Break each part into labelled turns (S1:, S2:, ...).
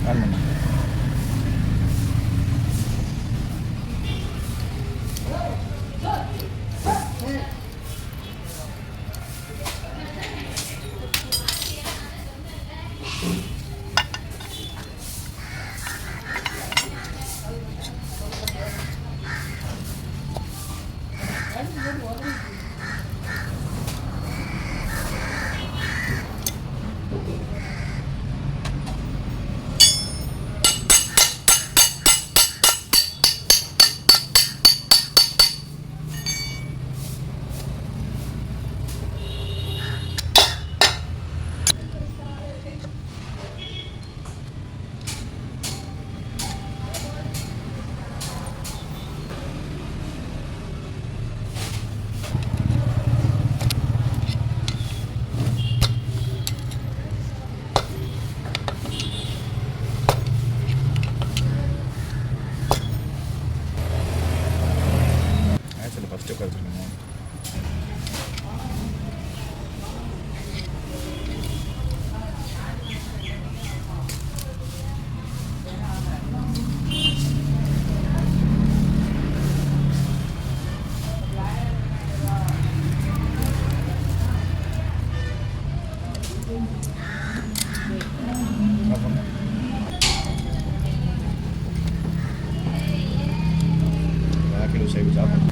S1: On பண்ணு. First குறைச்சிருக்கணும். Kilo side சாப்பிடும்.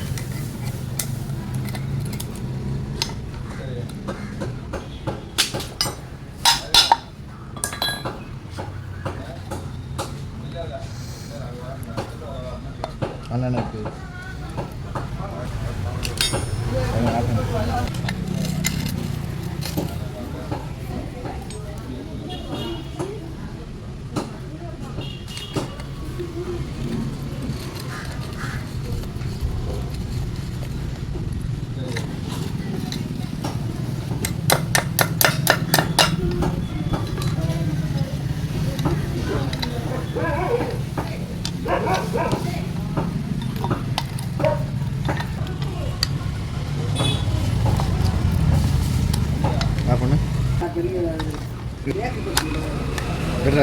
S1: அண்ணனுக்கு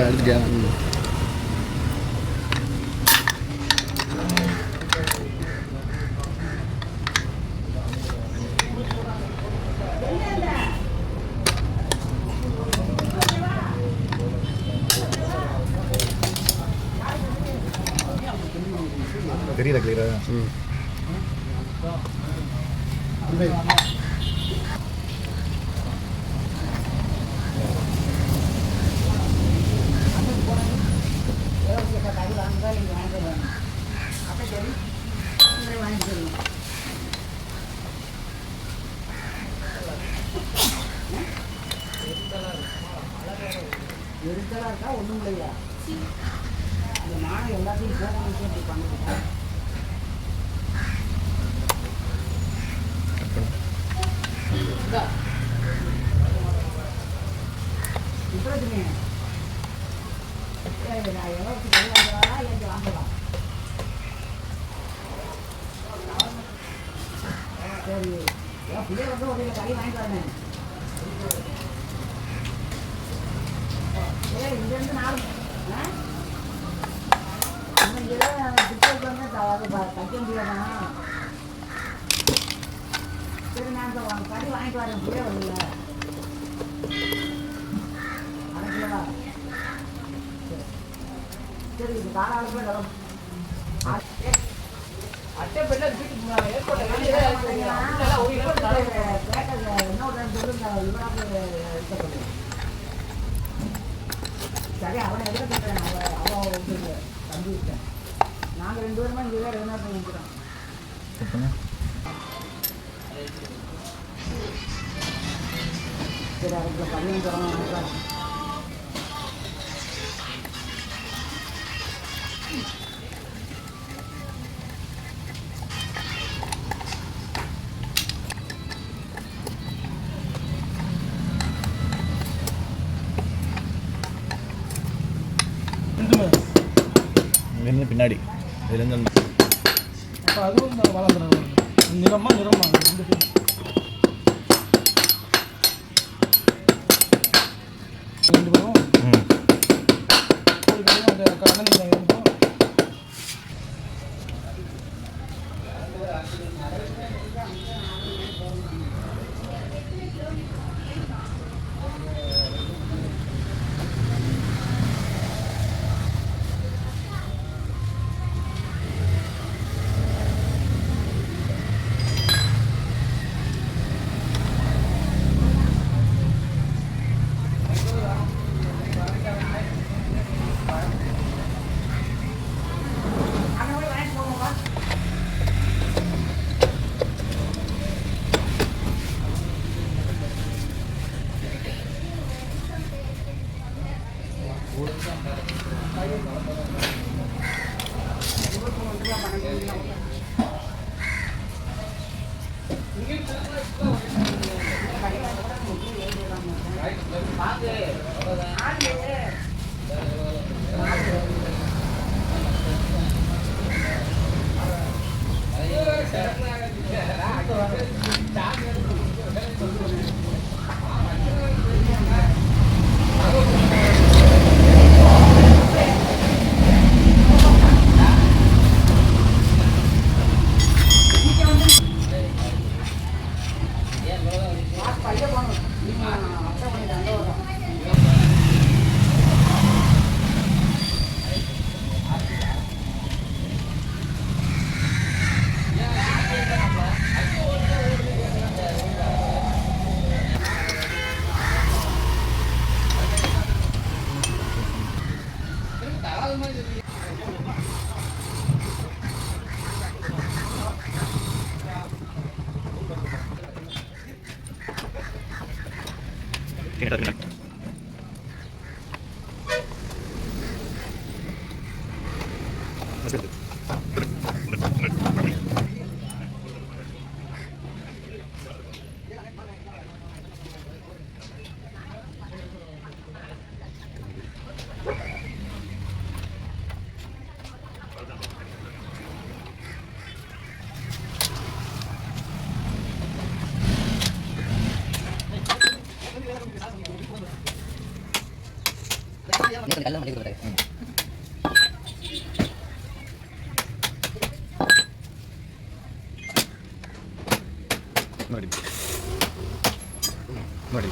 S1: எடுத்துட்டியா? தெரியுதா கிளியரா?
S2: எரிச்சலாக இருக்கா ஒன்றும் இல்லையா? இந்த மானை எல்லாத்தையும் போகணும்னு அப்படி பண்ணிக்கிட்டேன். இப்படி நான் எவ்வளோக்கு வாங்கலாம் எனக்கு வாங்கலாம். சரி என் பிள்ளை வந்து ஒரு கறி வாங்கிட்டு வரேன். இங்கேருந்து நாலு இங்கே டிக்கெட் வந்து தைக்க முடியாதுண்ணா. சரி நான் இந்த கறி வாங்கிட்டு வரேன். பிள்ளை வரல அரைக்கிலவா? சரி இது காலாளுக்குள்ள கிளம்பு. அட்டை பெண்ணை வீட்டுக்கு ஏற்பட்ட என்ன சொல்லுங்க இவனாக்கு சரி அவனை எதிர கேட்குறேன். அவன் தம்பி விட்டேன். நாங்கள் 2 பேருமா இங்கே வேறு என்ன பண்ணிக்கிறோம். சரி அதுக்கு 15 தரணும்.
S1: இங்கேருந்து பின்னாடி இதுலேருந்து
S3: அப்போ அதுவும் வளர்ந்துறாங்க. நிறமா நிறமா ரெண்டு பேரும் ரெண்டு பேரும் அந்த கடலை இருக்கும்.
S1: Mari.